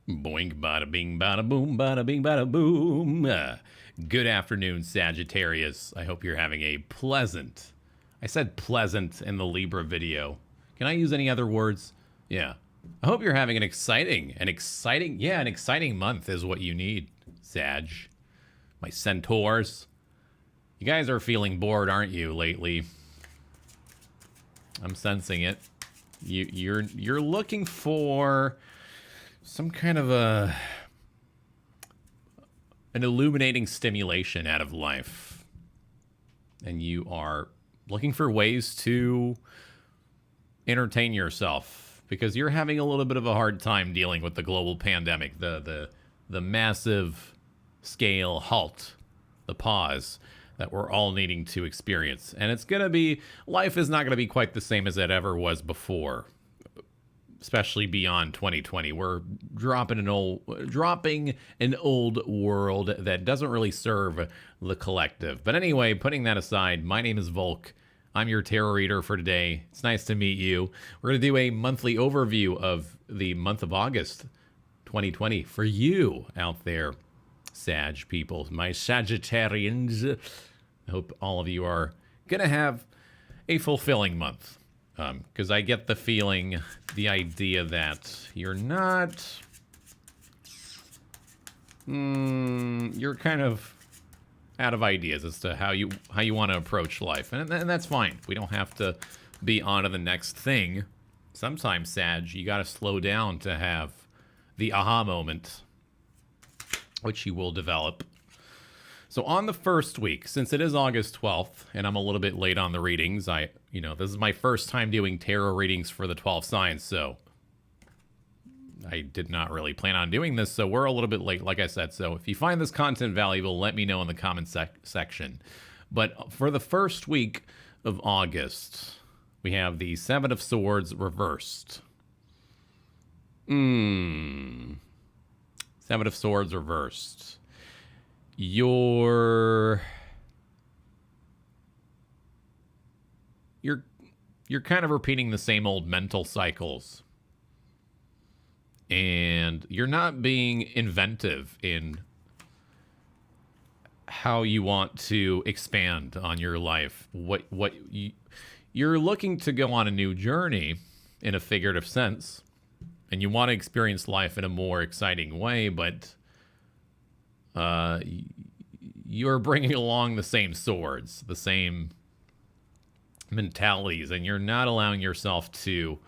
Boink, bada bing, bada boom, bada bing, bada boom. Good afternoon, Sagittarius. I hope you're having a pleasant. I said pleasant in the Libra video. Can I use any other words? Yeah. I hope you're having an exciting month is what you need, Sag. My centaurs. You guys are feeling bored, aren't you, lately? I'm sensing it. You're looking for some kind of an illuminating stimulation out of life. And you are looking for ways to entertain yourself because you're having a little bit of a hard time dealing with the global pandemic, the massive scale halt, the pause that we're all needing to experience. And life is not going to be quite the same as it ever was before, especially beyond 2020. We're dropping an old world that doesn't really serve the collective. But anyway, putting that aside, my name is Volk. I'm your tarot reader for today. It's nice to meet you. We're going to do a monthly overview of the month of August 2020 for you out there, Sag people, my Sagittarians. I hope all of you are going to have a fulfilling month. Because I get the feeling, the idea that you're not... you're kind of out of ideas as to how you want to approach life. And that's fine. We don't have to be on to the next thing. Sometimes, Sag, you got to slow down to have the aha moment, which you will develop. So on the first week, since it is August 12th, and I'm a little bit late on the readings, this is my first time doing tarot readings for the 12 signs, so I did not really plan on doing this, so we're a little bit late, like I said. So if you find this content valuable, let me know in the comment section. But for the first week of August, we have the Seven of Swords reversed. Seven of Swords reversed. You're kind of repeating the same old mental cycles. And you're not being inventive in how you want to expand on your life. You're looking to go on a new journey in a figurative sense, and you want to experience life in a more exciting way, but you're bringing along the same swords, the same mentalities, and you're not allowing yourself to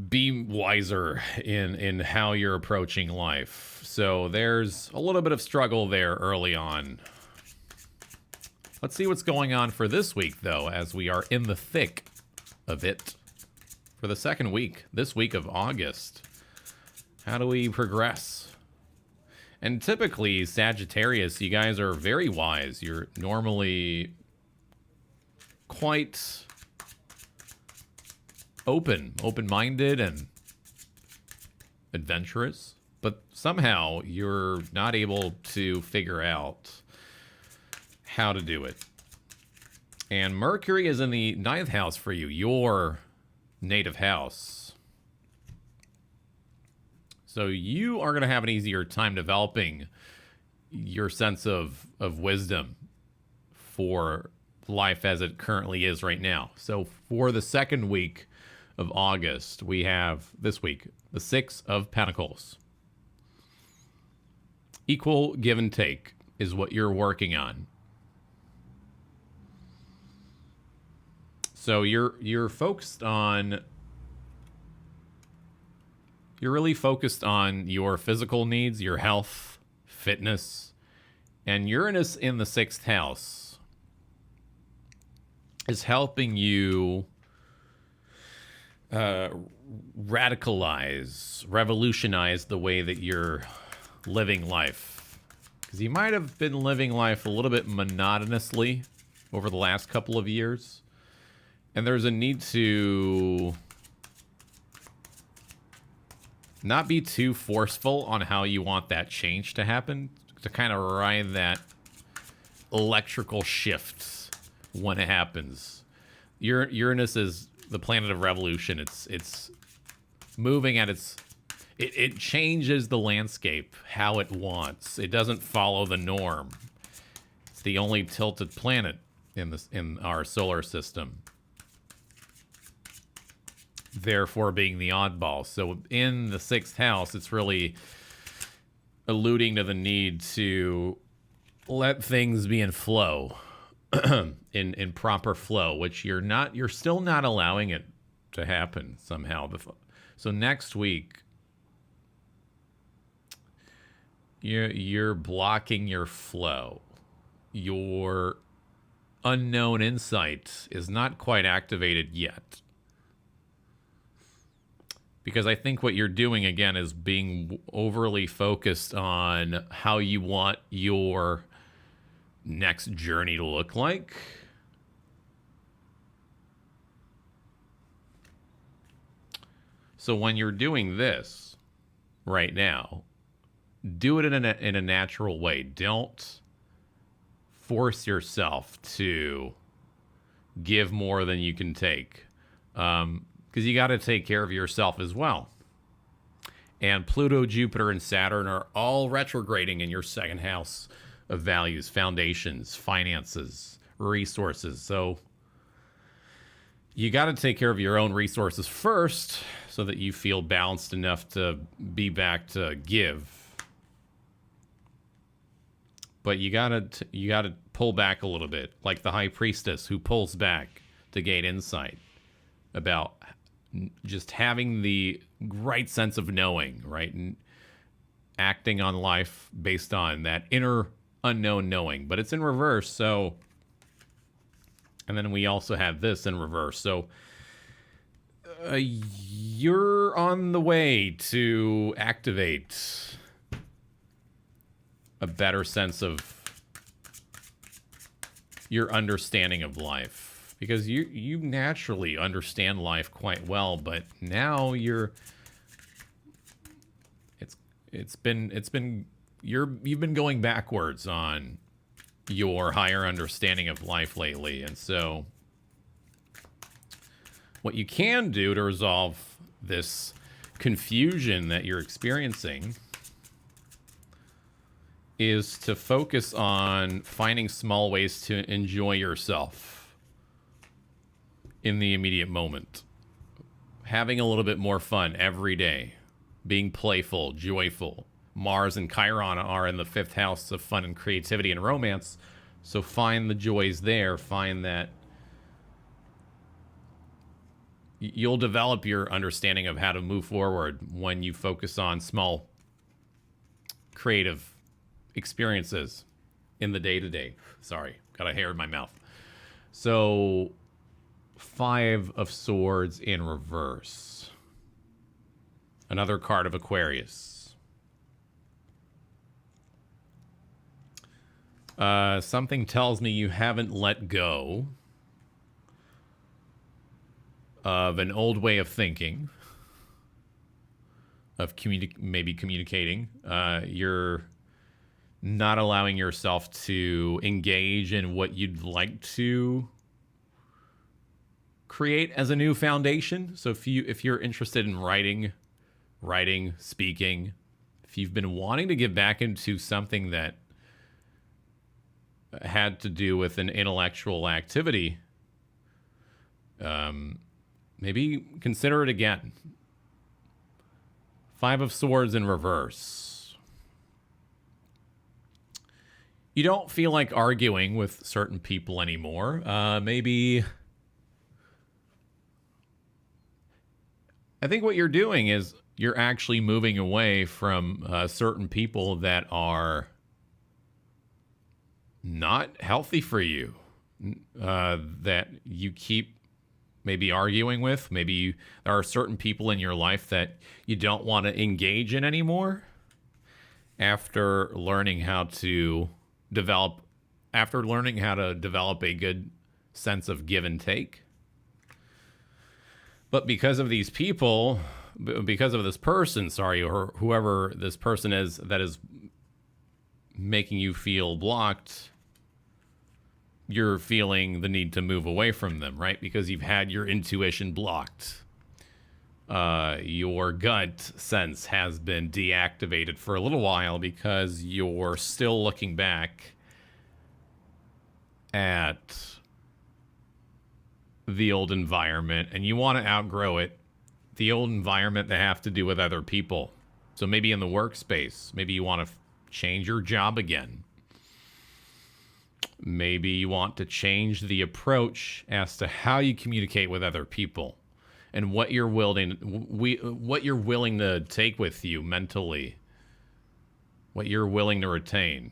be wiser in how you're approaching life. So there's a little bit of struggle there early on. Let's see what's going on for this week, though, as we are in the thick of it. For the second week, this week of August, how do we progress? And typically, Sagittarius, you guys are very wise. You're normally quite open-minded and adventurous, but somehow you're not able to figure out how to do it. And Mercury is in the 9th house for you, your native house. So you are going to have an easier time developing your sense of wisdom for life as it currently is right now. So for the second week of August, we have this week, the Six of Pentacles. Equal give and take is what you're working on. So you're focused on... You're really focused on your physical needs, your health, fitness, and Uranus in the 6th house is helping you revolutionize the way that you're living life. Because you might have been living life a little bit monotonously over the last couple of years, and there's a need to not be too forceful on how you want that change to happen, to kind of ride that electrical shift when it happens. Uranus is the planet of revolution. It's moving at its... It changes the landscape how it wants. It doesn't follow the norm. It's the only tilted planet in our solar system. Therefore being the oddball. So in the 6th house, it's really alluding to the need to let things be in flow, in proper flow, which you're still not allowing it to happen somehow. So next week, you're blocking your flow. Your unknown insight is not quite activated yet. Because I think what you're doing, again, is being overly focused on how you want your next journey to look like. So when you're doing this right now, do it in a natural way. Don't force yourself to give more than you can take. Because you got to take care of yourself as well. And Pluto, Jupiter, and Saturn are all retrograding in your 2nd house of values, foundations, finances, resources. So you got to take care of your own resources first so that you feel balanced enough to be back to give. But you got to pull back a little bit, like the High Priestess who pulls back to gain insight about just having the right sense of knowing, right? And acting on life based on that inner unknown knowing. But it's in reverse, so... And then we also have this in reverse. So you're on the way to activate a better sense of your understanding of life. Because you naturally understand life quite well, but now you've been going backwards on your higher understanding of life lately. And so what you can do to resolve this confusion that you're experiencing is to focus on finding small ways to enjoy yourself in the immediate moment. Having a little bit more fun every day. Being playful, joyful. Mars and Chiron are in the 5th house of fun and creativity and romance. So find the joys there. Find that you'll develop your understanding of how to move forward when you focus on small creative experiences in the day-to-day. Sorry, got a hair in my mouth. So 5 of Swords in reverse. Another card of Aquarius. Something tells me you haven't let go of an old way of thinking, of maybe communicating. You're not allowing yourself to engage in what you'd like to create as a new foundation. So if you're interested in writing, speaking, if you've been wanting to get back into something that had to do with an intellectual activity, maybe consider it again. 5 of Swords in reverse. You don't feel like arguing with certain people anymore. Maybe... I think what you're doing is you're actually moving away from certain people that are not healthy for you, that you keep maybe arguing with. Maybe there are certain people in your life that you don't want to engage in anymore after learning how to develop a good sense of give and take. But because of these people, because of this person, or whoever this person is that is making you feel blocked, you're feeling the need to move away from them, right? Because you've had your intuition blocked. your gut sense has been deactivated for a little while because you're still looking back at the old environment and you want to outgrow it. The old environment that have to do with other people. So maybe in the workspace, maybe you want to change your job again. Maybe you want to change the approach as to how you communicate with other people and what you're willing to take with you mentally, what you're willing to retain.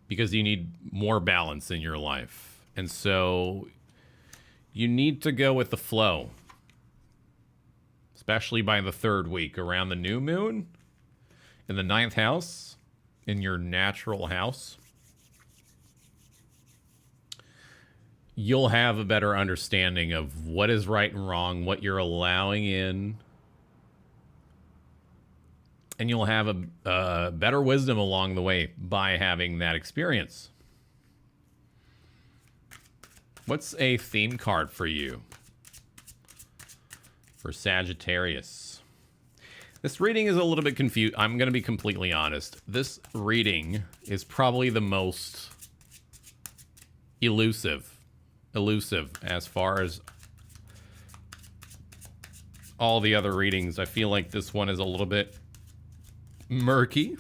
Because you need more balance in your life. And so you need to go with the flow, especially by the third week around the new moon in the 9th house, in your natural house. You'll have a better understanding of what is right and wrong, what you're allowing in, and you'll have a better wisdom along the way by having that experience. What's a theme card for you? For Sagittarius. This reading is a little bit confused. I'm going to be completely honest. This reading is probably the most elusive as far as all the other readings. I feel like this one is a little bit murky.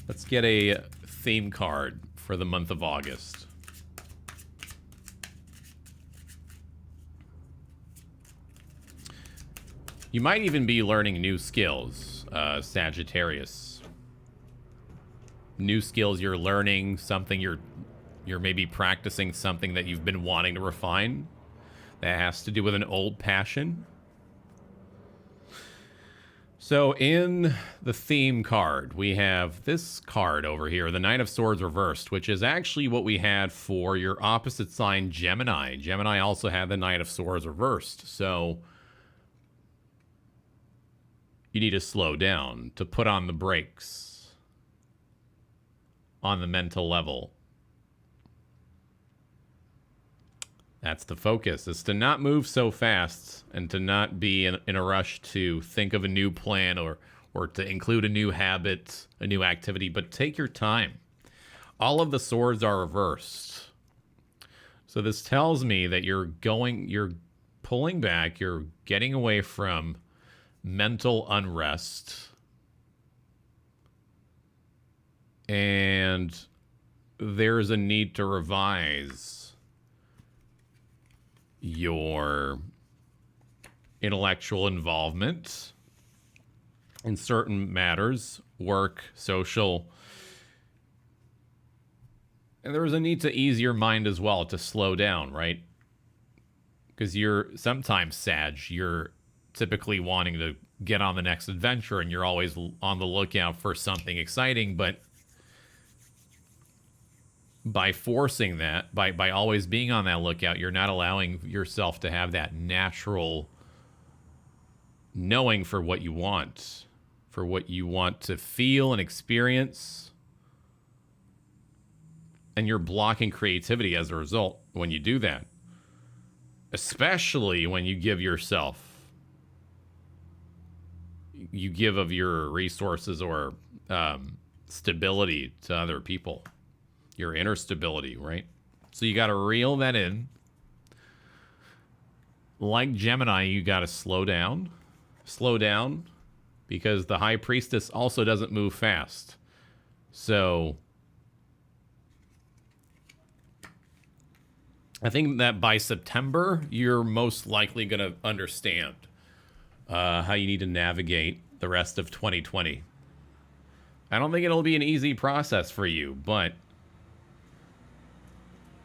Let's get a theme card for the month of August. You might even be learning new skills, Sagittarius. New skills you're learning, something you're maybe practicing, something that you've been wanting to refine that has to do with an old passion. So in the theme card, we have this card over here, the Knight of Swords reversed, which is actually what we had for your opposite sign, Gemini. Gemini also had the Knight of Swords reversed. So you need to slow down, to put on the brakes on the mental level. That's the focus, is to not move so fast and to not be in a rush to think of a new plan or to include a new habit, a new activity, but take your time. All of the swords are reversed. So this tells me that you're pulling back, you're getting away from mental unrest, and there's a need to revise your intellectual involvement in certain matters, work, social. And there was a need to ease your mind as well, to slow down, right? Because you're sometimes, Sag, you're typically wanting to get on the next adventure and you're always on the lookout for something exciting, but by forcing that, by always being on that lookout, you're not allowing yourself to have that natural knowing for what you want to feel and experience. And you're blocking creativity as a result when you do that. Especially when you give of your resources or stability to other people. Your inner stability, right? So you got to reel that in. Like Gemini, you got to slow down. Slow down, because the High Priestess also doesn't move fast. So I think that by September, you're most likely going to understand how you need to navigate the rest of 2020. I don't think it'll be an easy process for you, but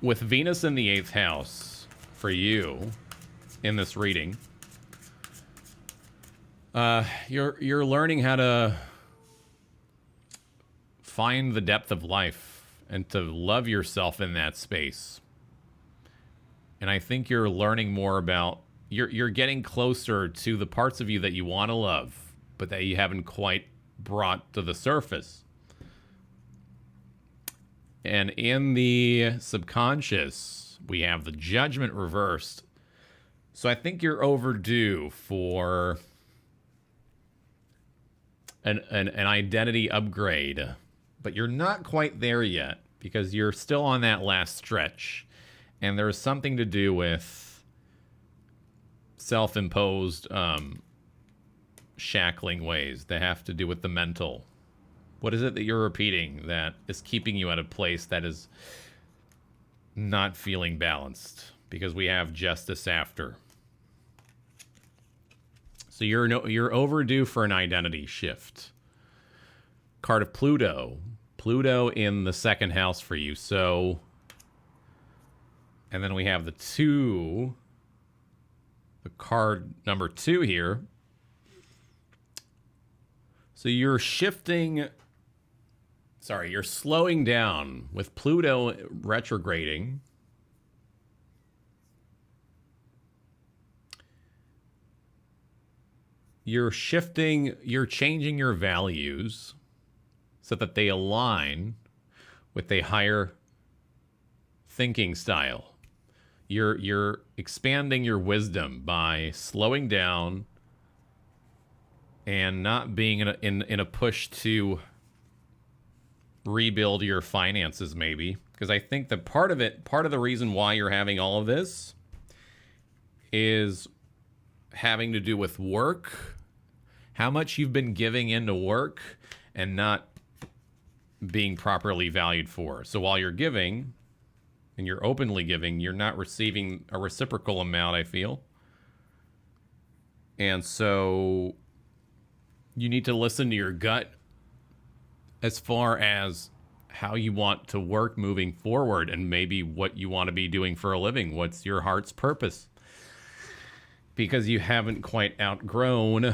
with Venus in the 8th house for you in this reading, you're learning how to find the depth of life and to love yourself in that space. And I think you're learning more about, you're getting closer to the parts of you that you want to love, but that you haven't quite brought to the surface. And in the subconscious, we have the Judgment reversed. So I think you're overdue for an identity upgrade, but you're not quite there yet because you're still on that last stretch. And there's something to do with self-imposed shackling ways that have to do with the mental. What is it that you're repeating that is keeping you at a place that is not feeling balanced? Because we have justice after. So you're overdue for an identity shift. Card of Pluto. Pluto in the second house for you. So, and then we have the card number 2 here. So you're shifting, you're slowing down with Pluto retrograding. You're shifting, you're changing your values so that they align with a higher thinking style. You're expanding your wisdom by slowing down and not being in a push to rebuild your finances, maybe. Because I think that part of the reason why you're having all of this is having to do with work, how much you've been giving into work and not being properly valued for. So while you're giving, and you're openly giving, you're not receiving a reciprocal amount, I feel. And so you need to listen to your gut as far as how you want to work moving forward and maybe what you want to be doing for a living. What's your heart's purpose? Because you haven't quite outgrown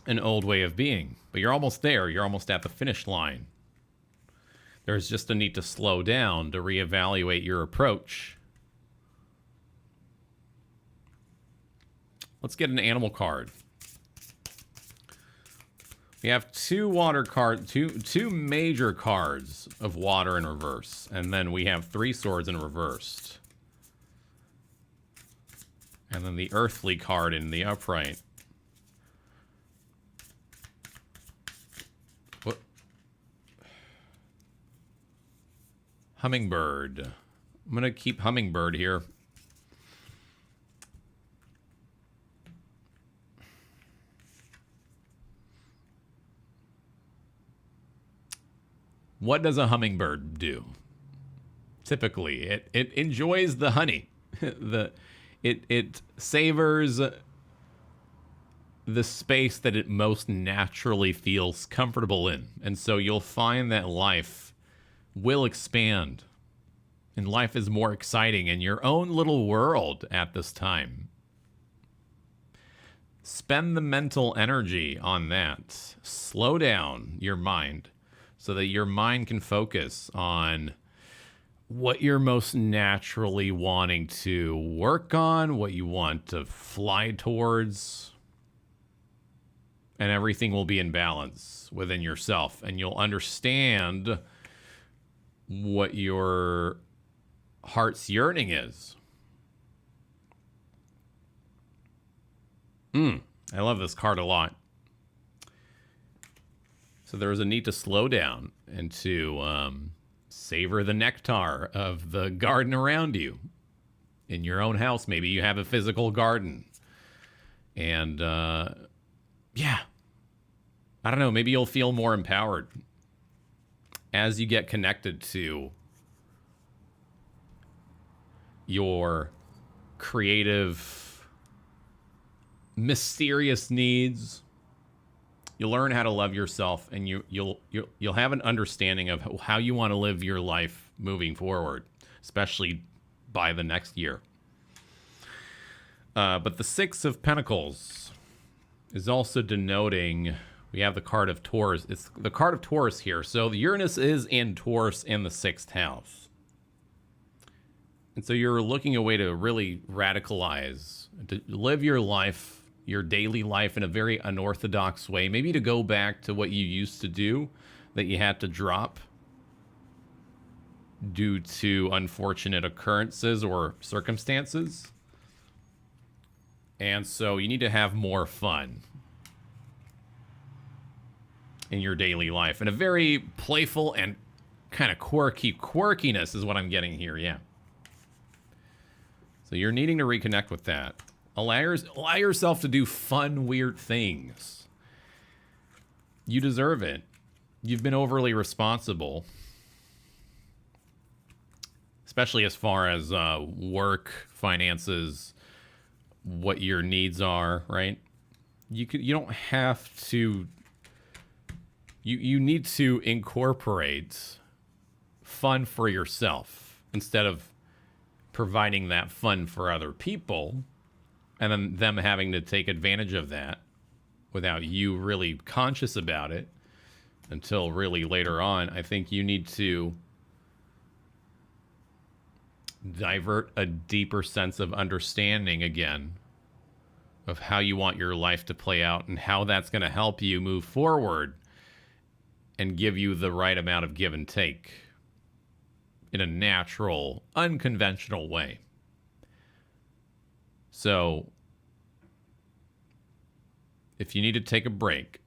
an old way of being. But you're almost there. You're almost at the finish line. There's just a need to slow down to reevaluate your approach. Let's get an animal card. We have two major cards of water in reverse, and then we have 3 swords in reversed. And then the earthly card in the upright. What? Hummingbird. I'm going to keep hummingbird here. What does a hummingbird do? Typically, it enjoys the honey. It savors the space that it most naturally feels comfortable in. And so you'll find that life will expand. And life is more exciting in your own little world at this time. Spend the mental energy on that. Slow down your mind so that your mind can focus on what you're most naturally wanting to work on, what you want to fly towards, and everything will be in balance within yourself, and you'll understand what your heart's yearning is. I love this card a lot. So there's a need to slow down and to savor the nectar of the garden around you. In your own house, maybe you have a physical garden. And yeah, I don't know, maybe you'll feel more empowered as you get connected to your creative, mysterious needs. You'll learn how to love yourself, and you'll have an understanding of how you want to live your life moving forward, especially by the next year. But the 6 of Pentacles is also denoting, we have the card of Taurus. It's the card of Taurus here. So Uranus is in Taurus in the 6th house. And so you're looking a way to really radicalize, to live your life, your daily life in a very unorthodox way, maybe to go back to what you used to do that you had to drop due to unfortunate occurrences or circumstances. And so you need to have more fun in your daily life. And a very playful and kind of quirkiness is what I'm getting here, yeah. So you're needing to reconnect with that. Allow yourself to do fun, weird things. You deserve it. You've been overly responsible. Especially as far as work, finances, what your needs are, right? You don't have to... You need to incorporate fun for yourself instead of providing that fun for other people and then them having to take advantage of that without you really conscious about it until really later on. I think you need to divert a deeper sense of understanding again of how you want your life to play out and how that's going to help you move forward and give you the right amount of give and take in a natural, unconventional way. So, if you need to take a break,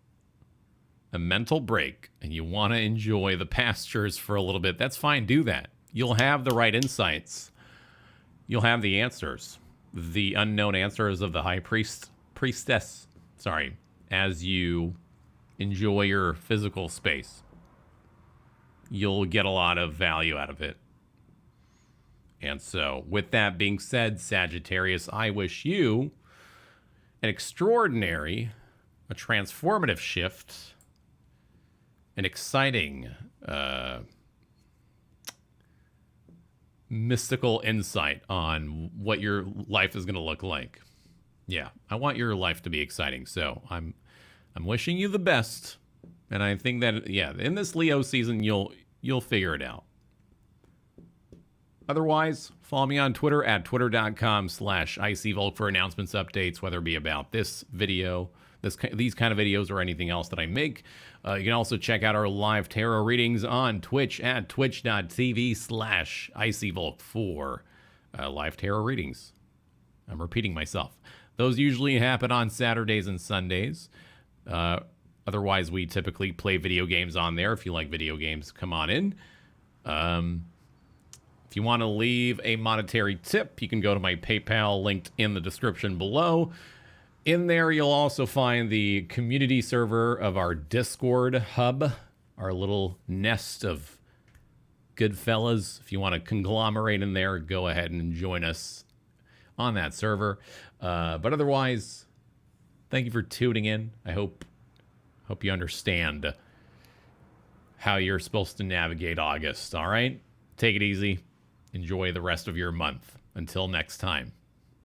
a mental break, and you want to enjoy the pastures for a little bit, that's fine, do that. You'll have the right insights. You'll have the answers. The unknown answers of the high priestess, as you enjoy your physical space. You'll get a lot of value out of it. And so, with that being said, Sagittarius, I wish you an extraordinary, a transformative shift, an exciting, mystical insight on what your life is going to look like. Yeah, I want your life to be exciting, so I'm wishing you the best, and I think that, yeah, in this Leo season, you'll figure it out. Otherwise, follow me on Twitter at twitter.com/IcyVolk for announcements, updates, whether it be about this video, these kind of videos, or anything else that I make. You can also check out our live tarot readings on Twitch at twitch.tv/IcyVolk for live tarot readings. I'm repeating myself. Those usually happen on Saturdays and Sundays. Otherwise, we typically play video games on there. If you like video games, come on in. If you want to leave a monetary tip, you can go to my PayPal linked in the description below. In there, you'll also find the community server of our Discord hub, our little nest of good fellas. If you want to conglomerate in there, go ahead and join us on that server. But otherwise, thank you for tuning in. I hope you understand how you're supposed to navigate August, all right? Take it easy. Enjoy the rest of your month. Until next time.